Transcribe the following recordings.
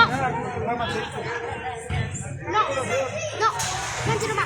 No, no, nanti rumah.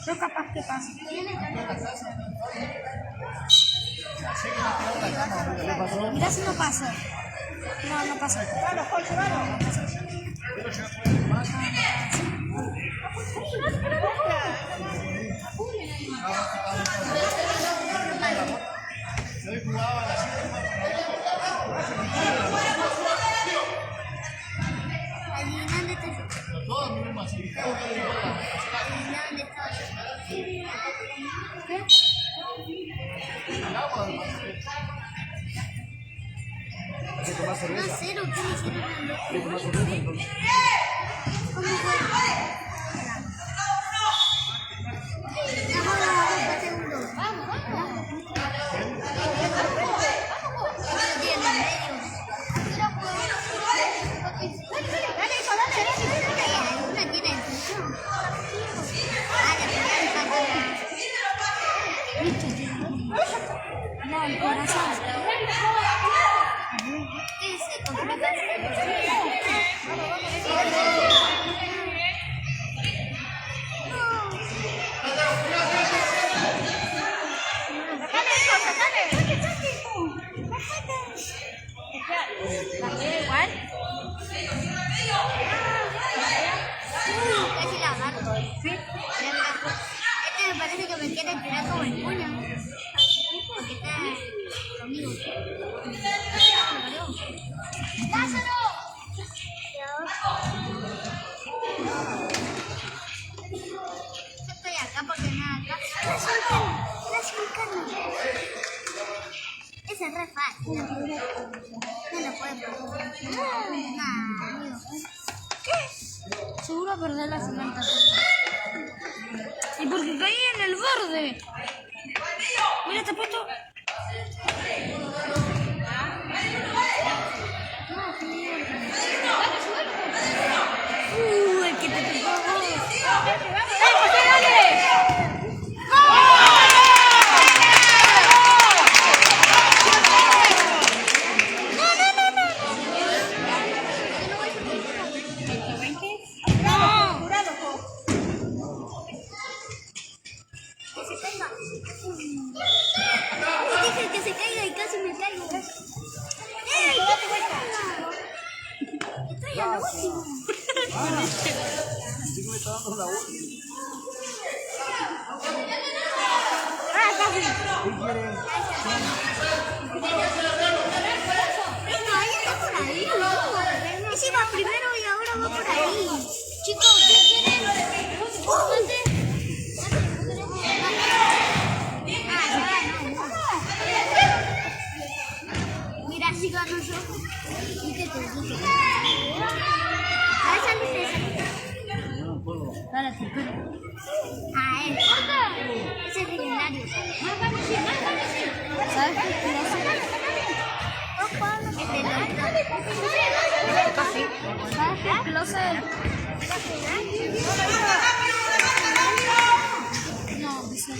Yo capaz que pase. Mirá si no pasa. No, no pasa. ¿Tomar cerveza? No, cero, ¿qué me hicieron? ¿Quieres tomar cerveza entonces? ¿Cómo fue? Vamos, segundo. Vamos, vamos. No tiene medio. ¿Cuál? Casi la agarro. ¿Sí? Este me parece que me quiere tirar como el puño. Porque está conmigo. ¡Lázaro! Yo estoy acá porque nada acá. Esa es re fácil. No lo puedo perder. Nah, amigo. Seguro perder la cementa. Y porque caí en el borde. Mira, te he puesto. El que te pegó a vos. Dije que se caiga y casi me caigo. ¡Ey! Estoy a lo último. Sí que me está dando la última. No, ahí está por ahí. Ese va primero y ahora va por ahí. Chicos, ¿qué quieren? Mira, si gano yo. ¿Y qué te digo? Saliste. Dale, sí. A él. Ese es legendario. ¿Sabes qué? ¿Sabes qué? Closet. No, dice.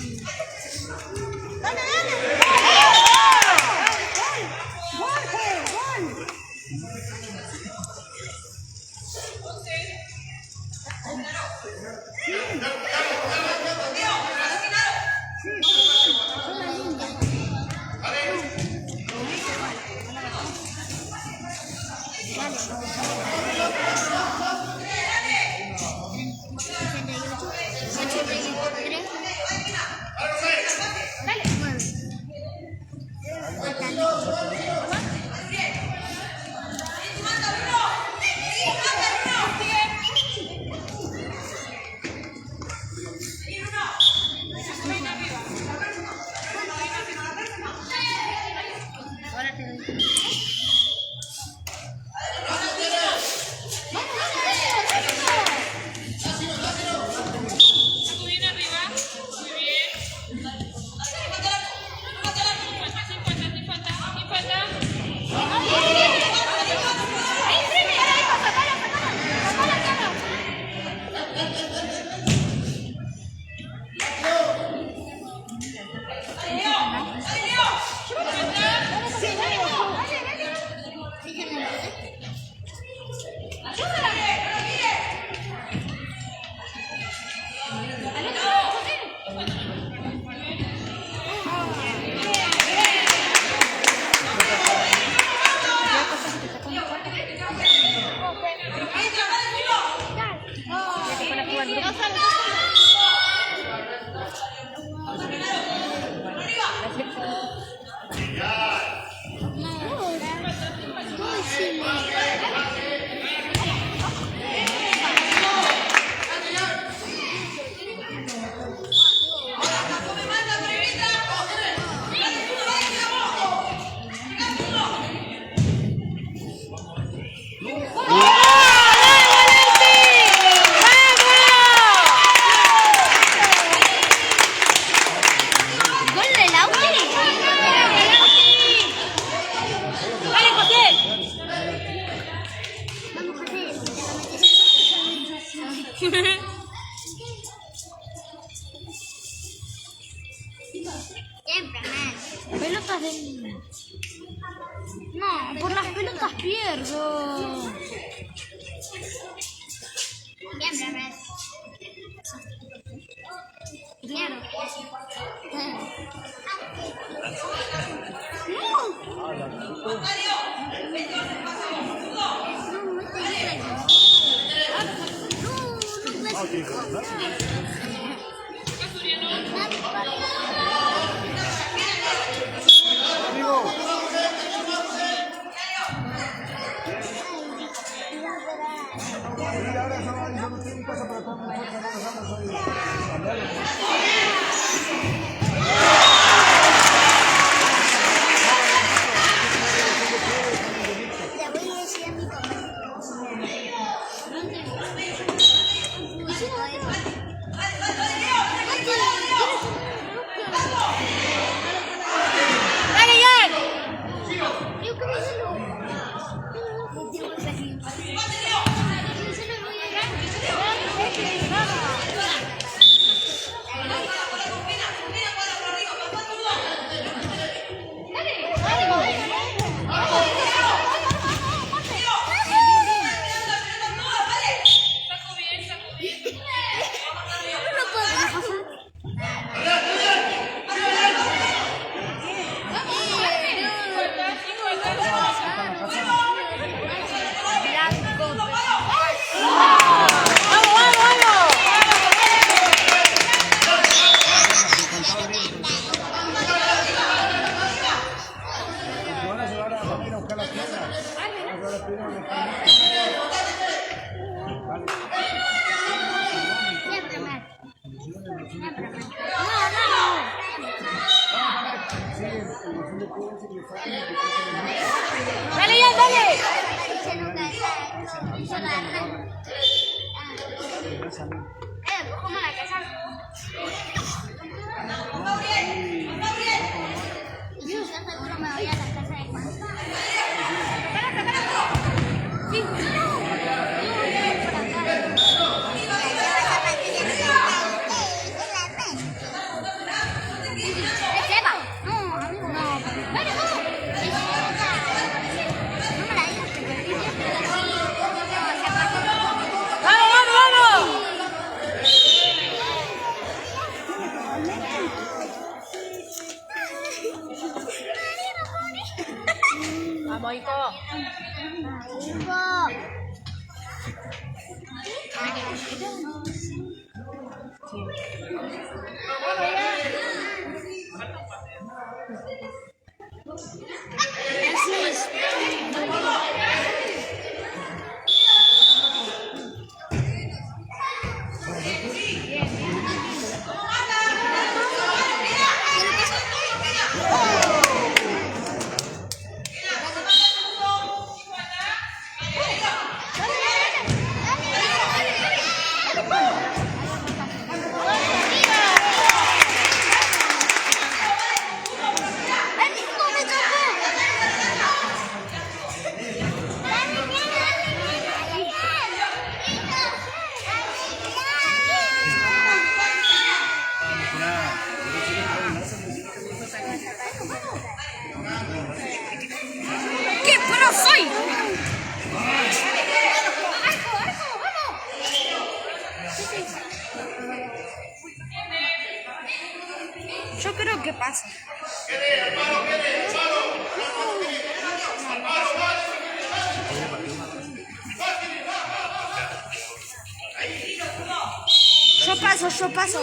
Pelotas de... No, por las pelotas piedras. Mierda. Bien, bebé. Dinero. Y ahora solo tiene un paso para todo el mundo, no nos vamos a ir. Le voy a decir a mi papá. ¡Dale, ya! Van a llevar a Joaquín a buscar las piedras. Van a llevar las piedras a los Siempre mal. ¡Dale, ya, dale! ¿Cómo la casa? Y yo seguro me voy a la casa de Juan. Sí. ¡Vamos, vamos, vamos! Vamos, hijo. ¡Qué pro soy! Yo creo que pasa. Yo paso.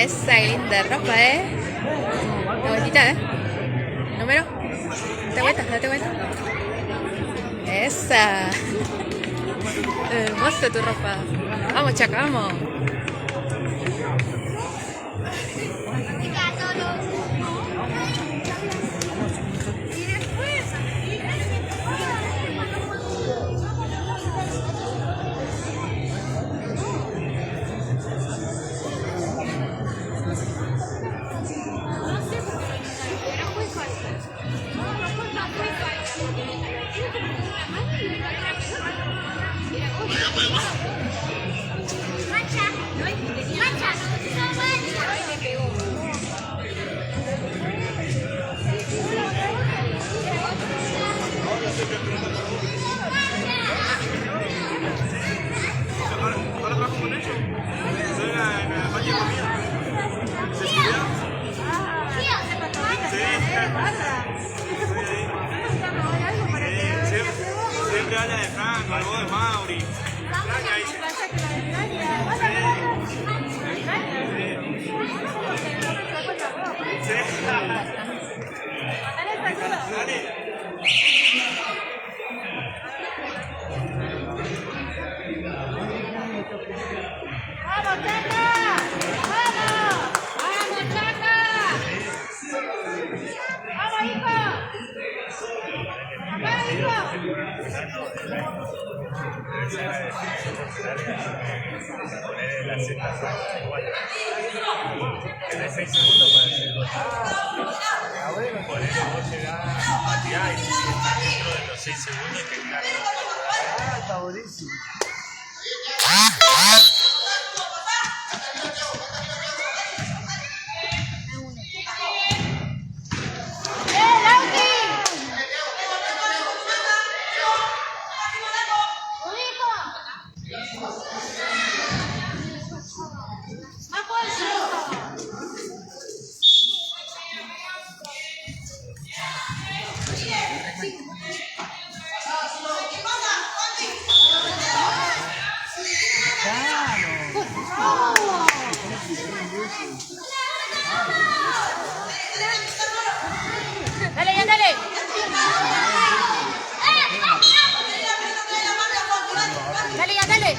Esa, qué linda ropa, La vueltita, Número. Date vuelta, date vuelta. Esa. Hermosa tu ropa. Vamos, Chaca, vamos. Siempre habla de Franco, algo de Mauri. ¡Vamos, Chaca! ¡Vamos! ¡Vamos, Chaca! ¡Vamos, hijo! ¡Vamos, hijo! La Z igual. Tenés 6 segundos para hacerlo. Por eso vos llegás a patear y dentro de los 6 segundos que claro. Está buenísimo. Dale, ya, dale. Dale, ya, dale.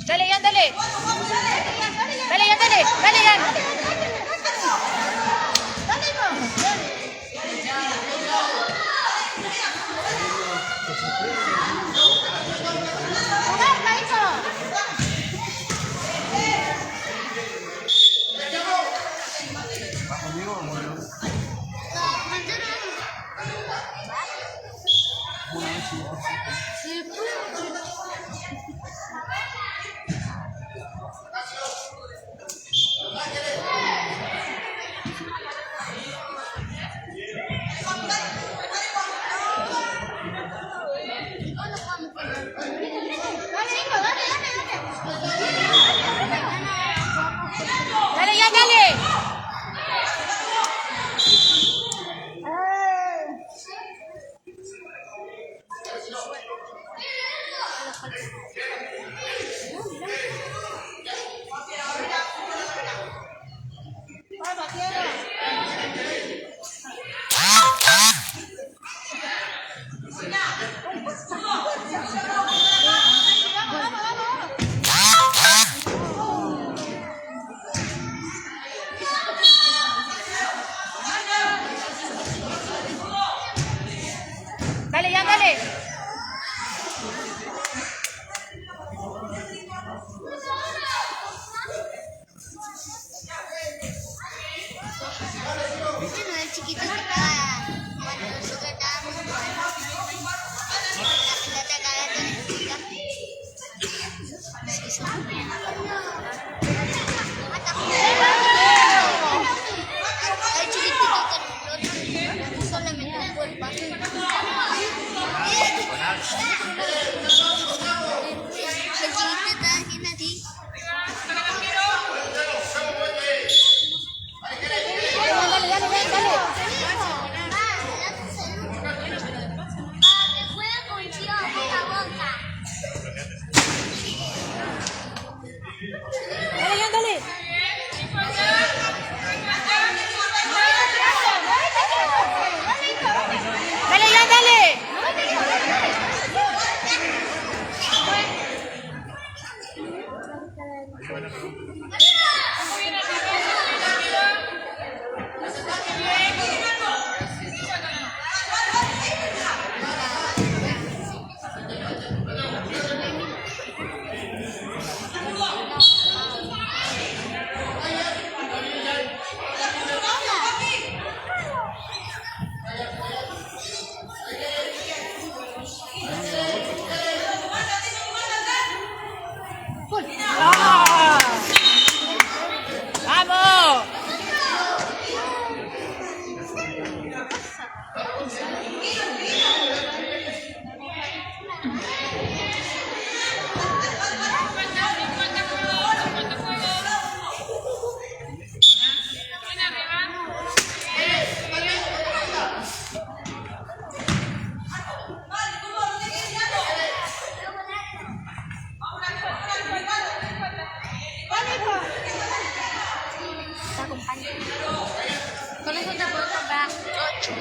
Dale, Ian, dale. Dale, Ian, dale. Dale, Ian. Dale, ya, dale. Dale, ya, dale. Ese no es chiquito que estaba, bueno, nosotros estábamos, la Chaca ya tiene chiquita. Te acompaño. Con eso te puedo comprar 8.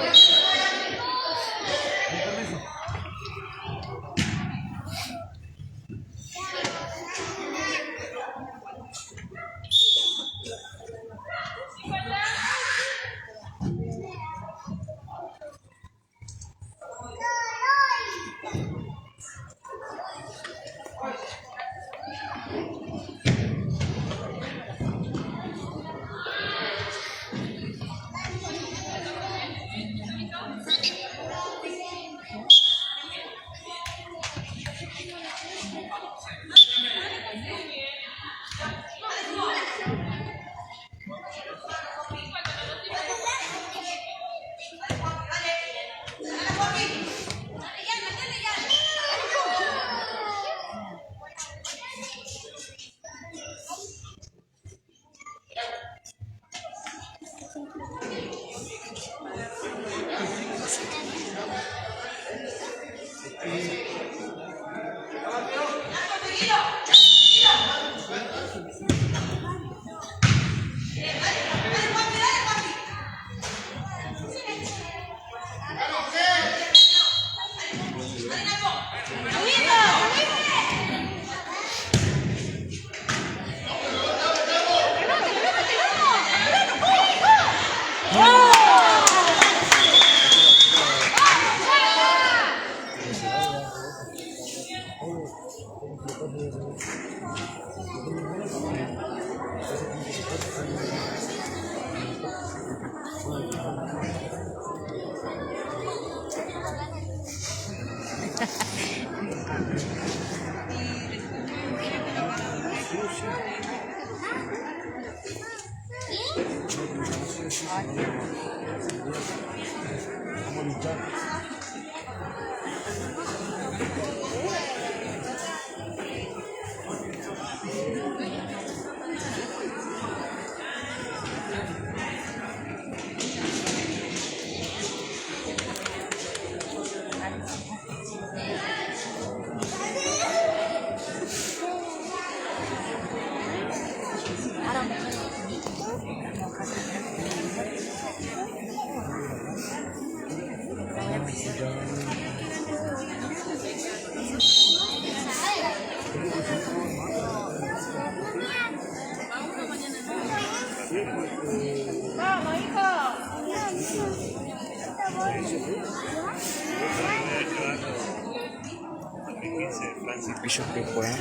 Ellos que juegan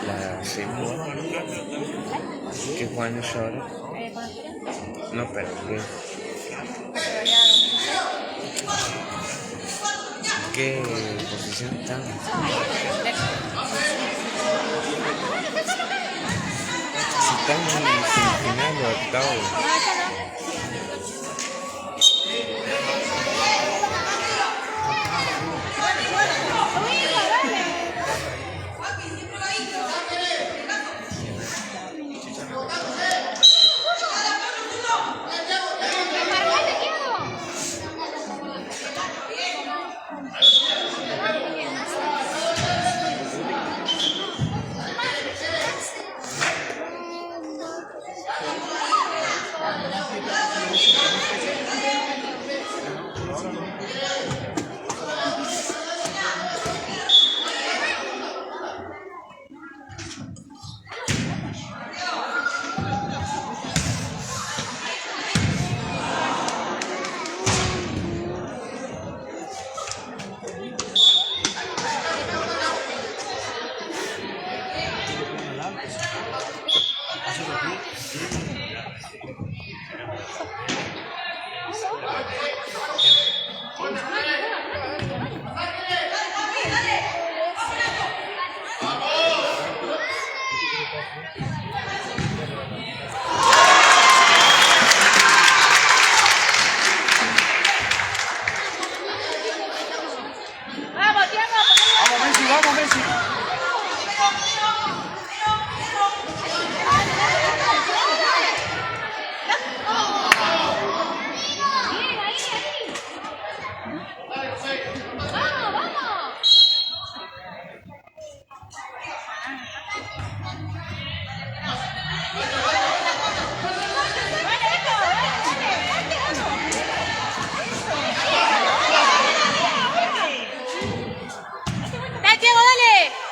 la segunda, que juegan ellos ahora. No, pero ¿qué posición están? Si están en semifinal o octavo. ¡Dale, Tiago, dale!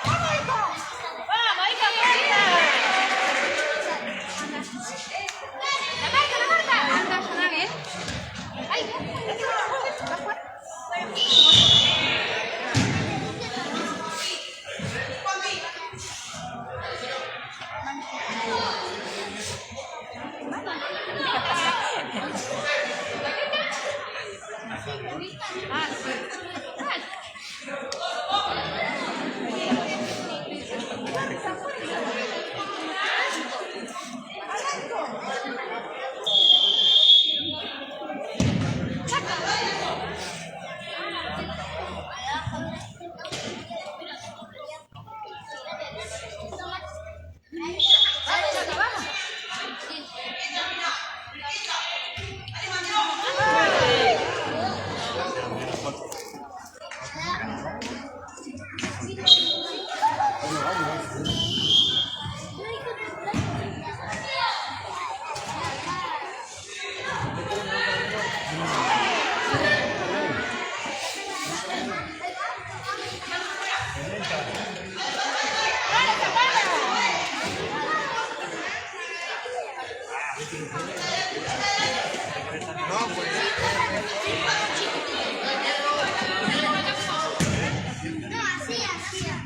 No, así, así.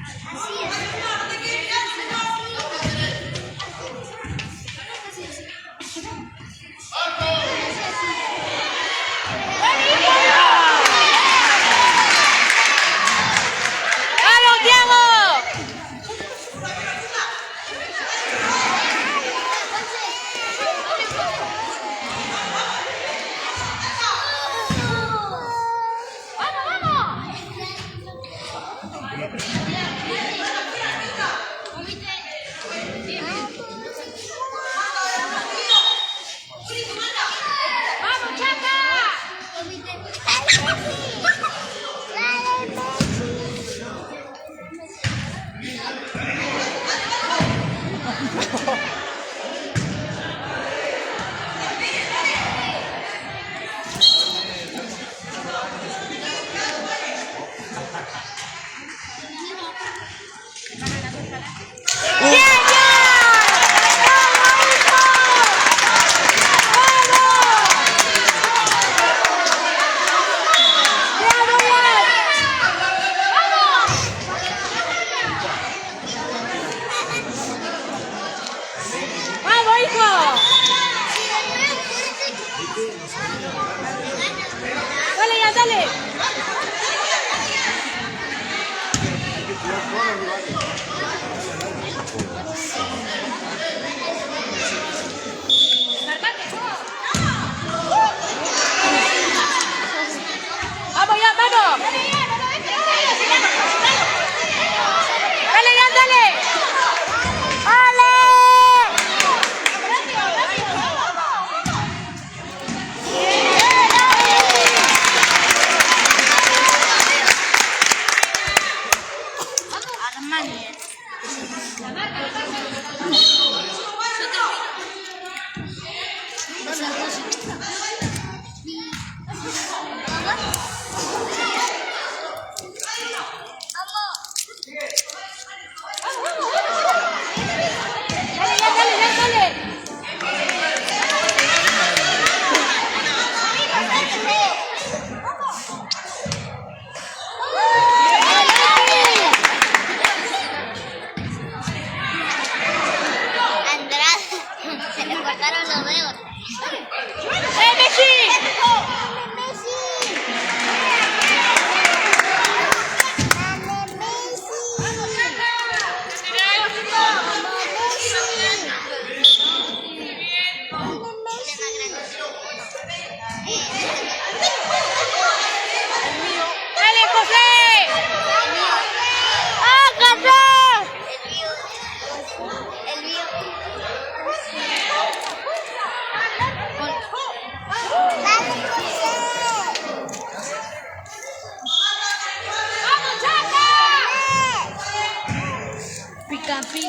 Capi.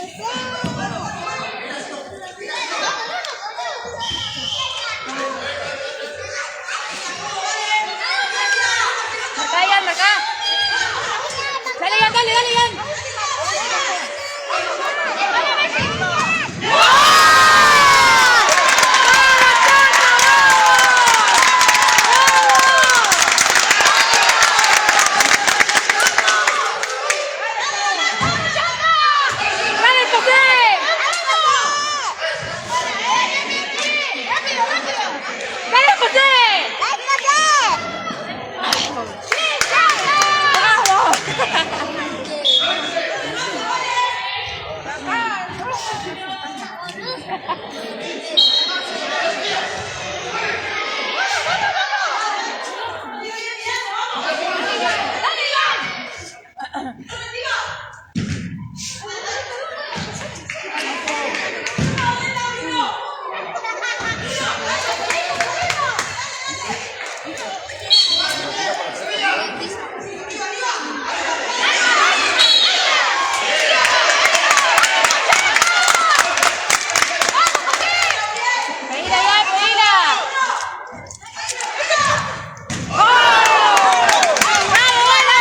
Acá, Ian, acá. Dale, Ian, dale, dale, Ian. ¡Dale, José! ¡Dale, José! ¡Reíla, Ian, reíla! ¡Oh! ¡Bravo, bueno!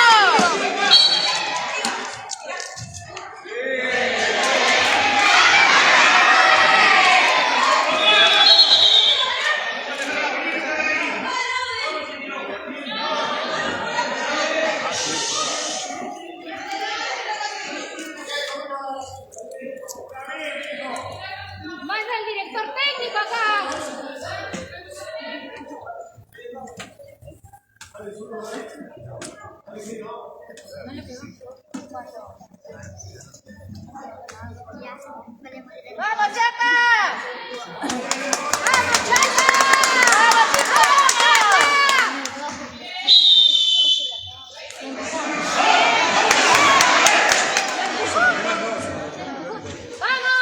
Manda el director técnico acá. ¡Vamos, Chaca! ¡Vamos, Chaca! ¡Vamos,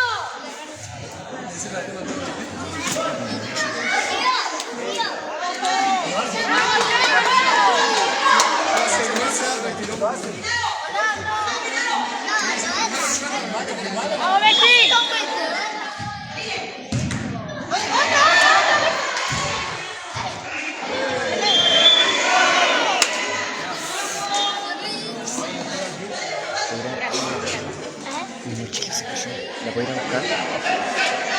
¡Vamos, Messi! La puedo ir a buscar.